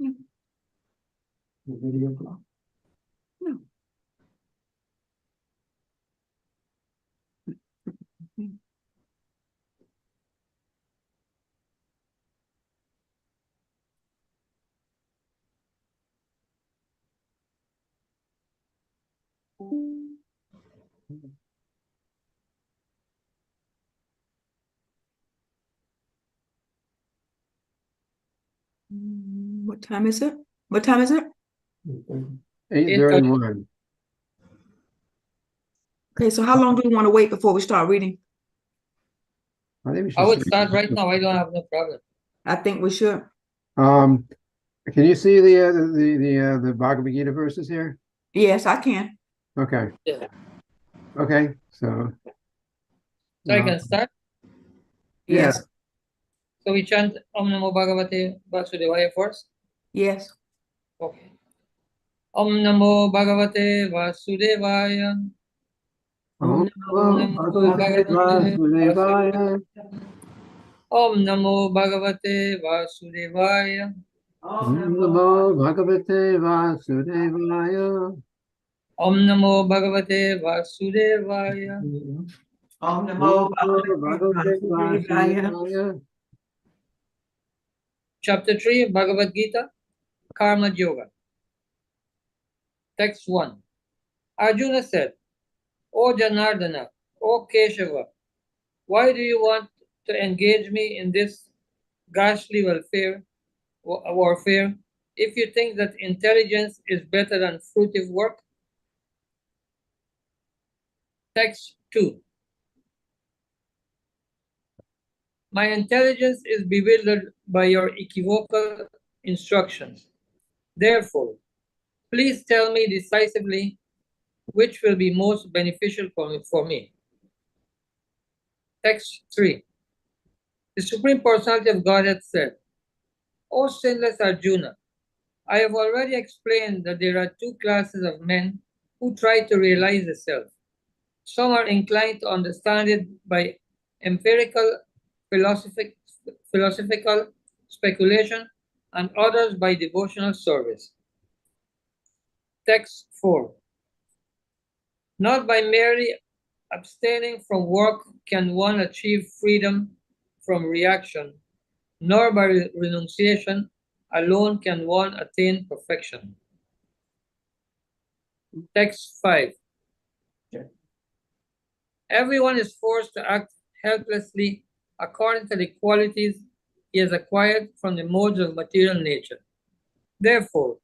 No. The video call. No. What time is it? What time is it? 8:31. Okay, so how long do we want to wait before we start reading? I think we should I would start right now. I don't have no problem. I think we should. Can you see the Bhagavad Gita verses here? Yes, I can. Okay. Yeah. Okay. So So I can start. Yes. So we chant Om Namo Bhagavate Vasudevaya first. Yes. Okay. Om Namo Bhagavate Vasudevaya. Om Namo Bhagavate Vasudevaya. Om Namo Bhagavate Vasudevaya. Om Namo Bhagavate Vasudevaya. Om Namo Bhagavate Vasudevaya. Om Namo Bhagavate Vasudevaya. Chapter 3, Bhagavad Gita, Karma Yoga. Text 1. Arjuna said, O Janardana, O Keshava, why do you want to engage me in this ghastly warfare if you think that intelligence is better than fruitive work? Text 2. My intelligence is bewildered by your equivocal instructions. Therefore, please tell me decisively which will be most beneficial for me. Text 3. The Supreme Personality of Godhead said, O sinless Arjuna, I have already explained that there are two classes of men who try to realize the self. Some are inclined to understand it by empirical philosophical speculation, and others by devotional service. Text 4. Not by merely abstaining from work can one achieve freedom from reaction, nor by renunciation alone can one attain perfection. Text 5. Everyone is forced to act helplessly according to the qualities he has acquired from the modes of material nature. Therefore,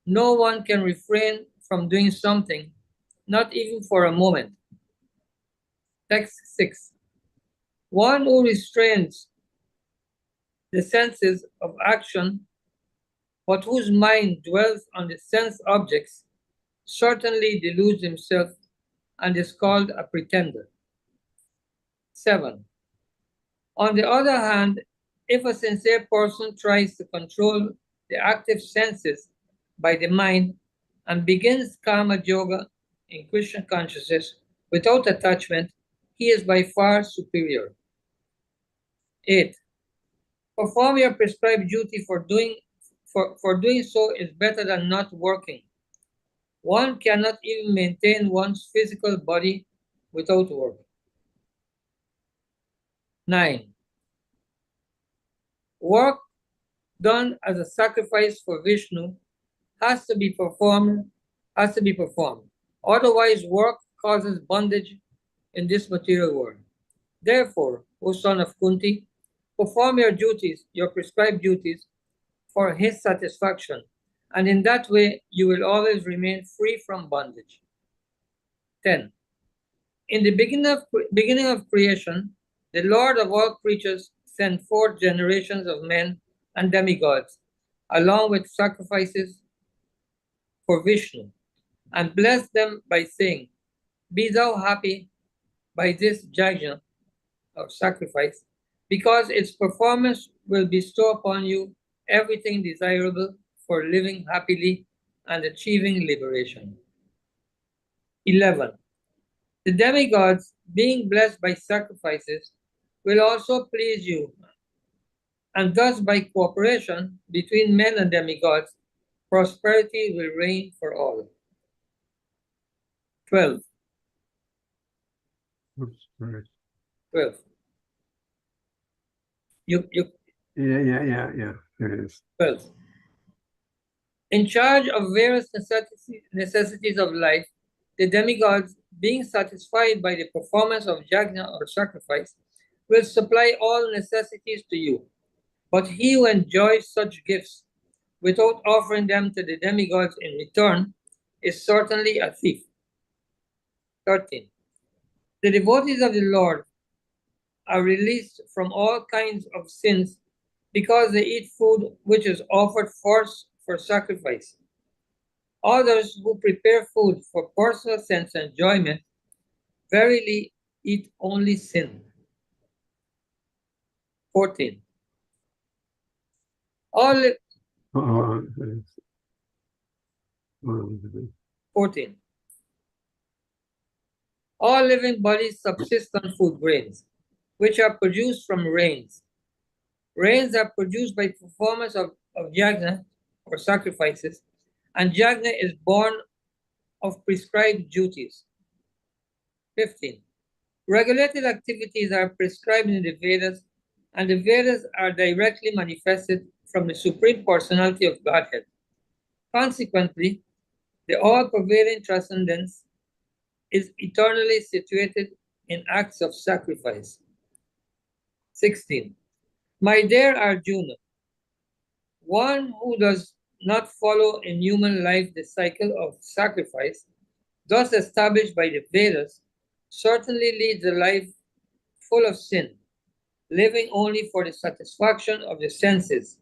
no one can refrain from doing something, not even for a moment. Text 6. One who restrains the senses of action, but whose mind dwells on the sense objects, certainly deludes himself and is called a pretender. 7. On the other hand, if a sincere person tries to control the active senses by the mind and begins karma yoga in Krishna consciousness without attachment, he is by far superior. 8. Perform your prescribed duty, for doing so is better than not working. One cannot even maintain one's physical body without work. 9. Work done as a sacrifice for Vishnu has to be performed. Otherwise, work causes bondage in this material world. Therefore, O son of Kunti, perform your duties, your prescribed duties, for his satisfaction, and in that way you will always remain free from bondage. 10. In the beginning of creation, the Lord of all creatures sent forth generations of men and demigods, along with sacrifices for Vishnu, and blessed them by saying, Be thou happy by this yajna, or sacrifice, because its performance will bestow upon you everything desirable for living happily and achieving liberation. 11. The demigods, being blessed by sacrifices, will also please you and thus by cooperation between men and demigods, prosperity will reign for all. 12. Oops, sorry. 12. You Yeah. There it is. 12. In charge of various necessities of life, the demigods, being satisfied by the performance of yajna or sacrifice, will supply all necessities to you. But he who enjoys such gifts without offering them to the demigods in return is certainly a thief. 13. The devotees of the Lord are released from all kinds of sins because they eat food which is offered first for sacrifice. Others who prepare food for personal sense enjoyment verily eat only sin. 14. All li- There it is. 14. All living bodies subsist on food grains, which are produced from rains. Rains are produced by performance of yajna or sacrifices, and yajna is born of prescribed duties. 15. Regulated activities are prescribed in the Vedas, and the Vedas are directly manifested from the Supreme Personality of Godhead. Consequently, the all-pervading transcendence is eternally situated in acts of sacrifice. 16. My dear Arjuna, one who does not follow in human life the cycle of sacrifice, thus established by the Vedas, certainly leads a life full of sin, living only for the satisfaction of the senses.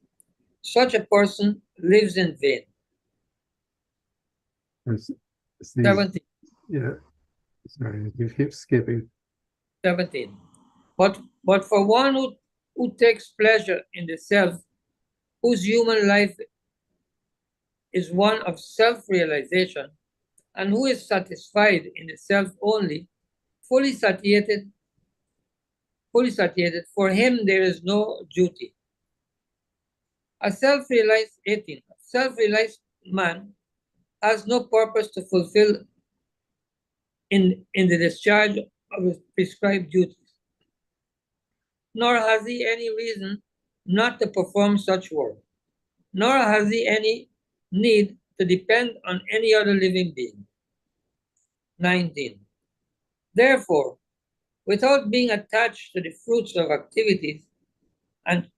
Such a person lives in vain. It's these- 17. yeah. Sorry, you keep skipping. 17. But for one who takes pleasure in the self, whose human life is one of self-realization, and who is satisfied in the self only, fully satiated, for him there is no duty. A self-realized 18. A self-realized man has no purpose to fulfill in the discharge of his prescribed duties, nor has he any reason not to perform such work, nor has he any need to depend on any other living being. 19. Therefore, without being attached to the fruits of activities, and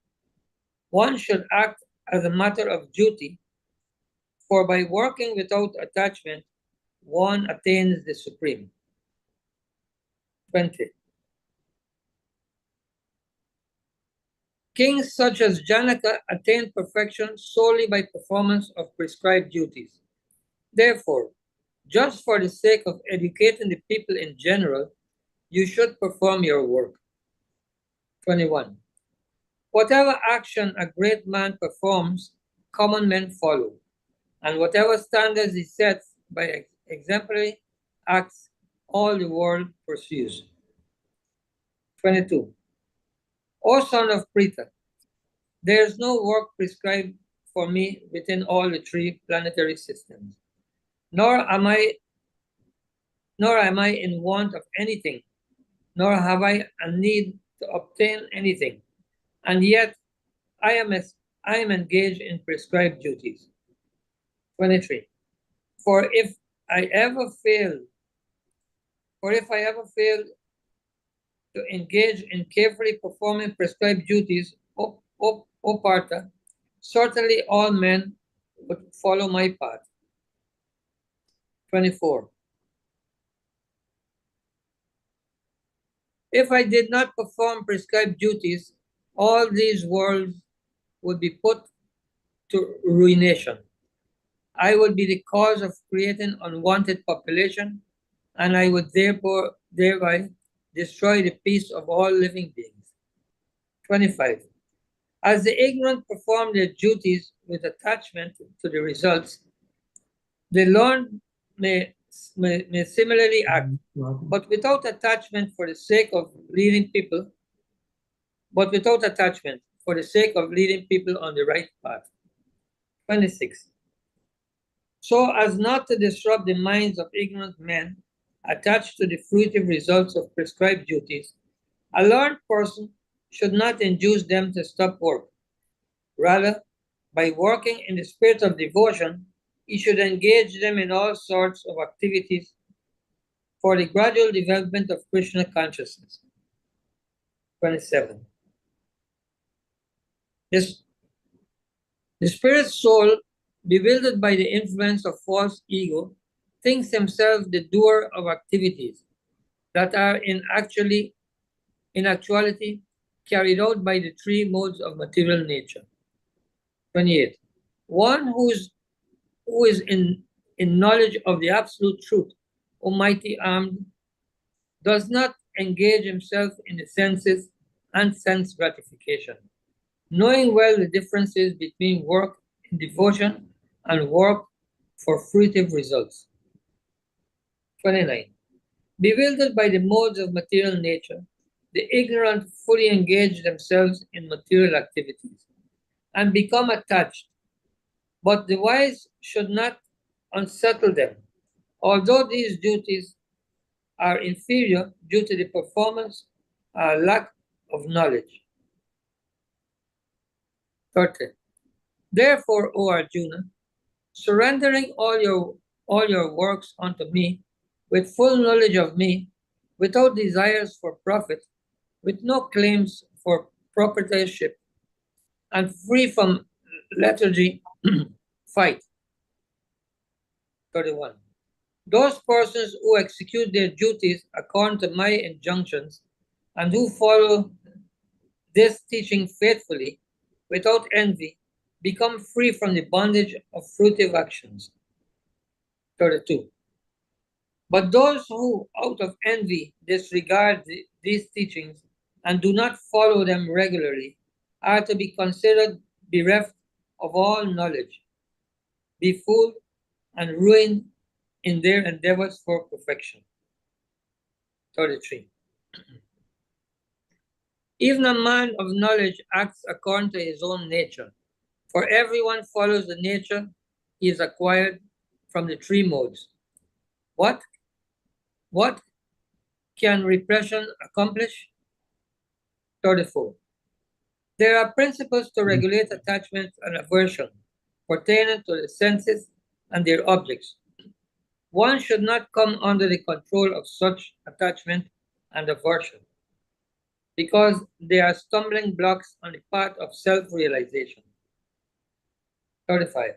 one should act as a matter of duty, for by working without attachment, one attains the supreme. 20. Kings such as Janaka attained perfection solely by performance of prescribed duties. Therefore, just for the sake of educating the people in general, you should perform your work. 21. Whatever action a great man performs, common men follow, and whatever standards he sets by exemplary acts, all the world pursues. 22. O son of Pritha, there is no work prescribed for me within all the three planetary systems, nor am I in want of anything, nor have I a need to obtain anything, and yet I am engaged in prescribed duties. 23. For if I ever fail to engage in carefully performing prescribed duties, O Partha, certainly all men would follow my path. 24. If I did not perform prescribed duties, all these worlds would be put to ruination. I would be the cause of creating unwanted population, and I would thereby destroy the peace of all living beings. 25. As the ignorant perform their duties with attachment to the results, the learned may similarly act, but without attachment for the sake of leading people, for the sake of leading people on the right path. 26. So as not to disrupt the minds of ignorant men attached to the fruitive results of prescribed duties, a learned person should not induce them to stop work. Rather, by working in the spirit of devotion, he should engage them in all sorts of activities for the gradual development of Krishna consciousness. 27. The spirit soul, bewildered by the influence of false ego, thinks himself the doer of activities that are in actuality carried out by the three modes of material nature. 28. One who is in knowledge of the absolute truth, almighty armed, does not engage himself in the senses and sense gratification, knowing well the differences between work in devotion and work for fruitive results. 29. Bewildered by the modes of material nature, the ignorant fully engage themselves in material activities and become attached, but the wise should not unsettle them, although these duties are inferior due to the performance lack of knowledge. 30. Therefore, O Arjuna, surrendering all your works unto me, with full knowledge of me, without desires for profit, with no claims for proprietorship, and free from lethargy, fight. 31. Those persons who execute their duties according to my injunctions and who follow this teaching faithfully, without envy, become free from the bondage of fruitive actions. 32. But those who, out of envy, disregard these teachings and do not follow them regularly are to be considered bereft of all knowledge, befooled and ruined in their endeavors for perfection. 33. Even a man of knowledge acts according to his own nature, for everyone follows the nature he has acquired from the three modes. What can repression accomplish? 34. There are principles to regulate attachment and aversion pertaining to the senses and their objects. One should not come under the control of such attachment and aversion, because they are stumbling blocks on the path of self-realization. 35.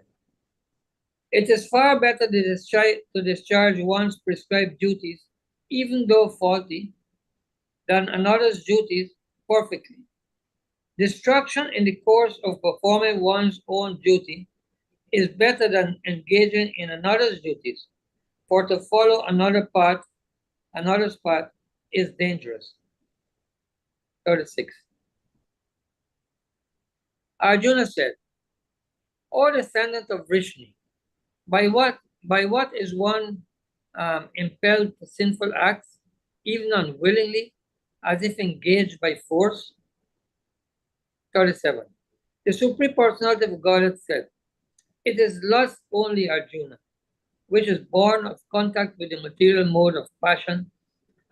It is far better to discharge one's prescribed duties, even though faulty, than another's duties perfectly. Distraction in the course of performing one's own duty is better than engaging in another's duties, for to follow another's path is dangerous. 36. Arjuna said, O descendant of Vrishni, by what is one impelled to sinful acts, even unwillingly, as if engaged by force? 37. The Supreme Personality of Godhead said, it is lust only, Arjuna, which is born of contact with the material mode of passion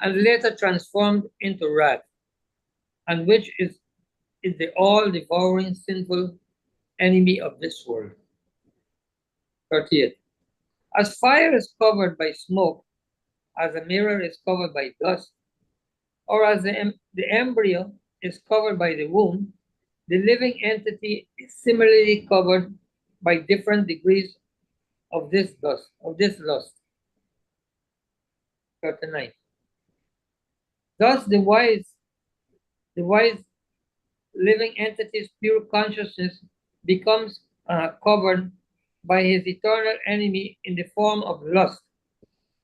and later transformed into wrath, and which is the all-devouring sinful enemy of this world. 38. As fire is covered by smoke, as a mirror is covered by dust, or as the embryo is covered by the womb, the living entity is similarly covered by different degrees of this lust. 39. Thus the wise living entity's pure consciousness becomes covered by his eternal enemy in the form of lust,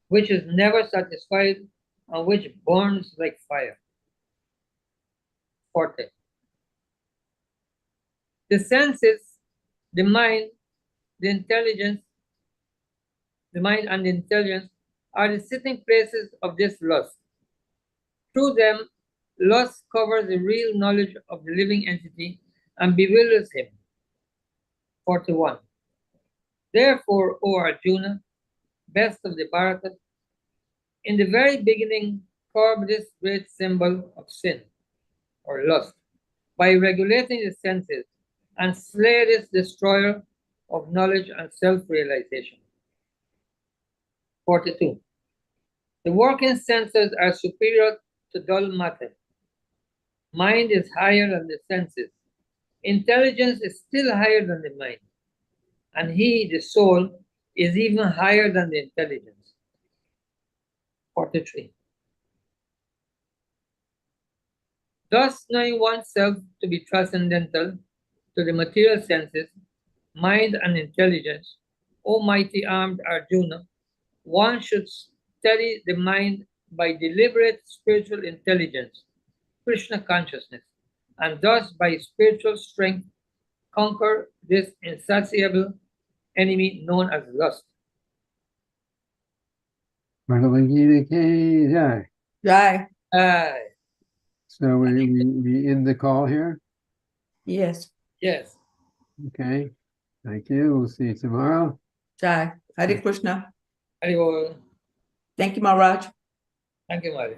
which is never satisfied and which burns like fire. 40. The senses, the mind, the mind and the intelligence are the sitting places of this lust. Through them, lust covers the real knowledge of the living entity and bewilders him. 41. Therefore, O Arjuna, best of the Bharatas, in the very beginning curb this great symbol of sin or lust by regulating the senses and slay this destroyer of knowledge and self-realization. 42. The working senses are superior to dull matter. Mind is higher than the senses. Intelligence is still higher than the mind. And he, the soul, is even higher than the intelligence. 43. Thus, knowing oneself to be transcendental to the material senses, mind and intelligence, O mighty armed Arjuna, one should steady the mind by deliberate spiritual intelligence, Krishna consciousness, and thus by spiritual strength conquer this insatiable enemy known as lust. Bhagavad Gita Ki Jai. Jai. Aye. So we end the call here. Yes. Yes. Okay. Thank you. We'll see you tomorrow. Jai. Hare Krishna. Hari Bol. Thank you, Maharaj. Thank you, Mari.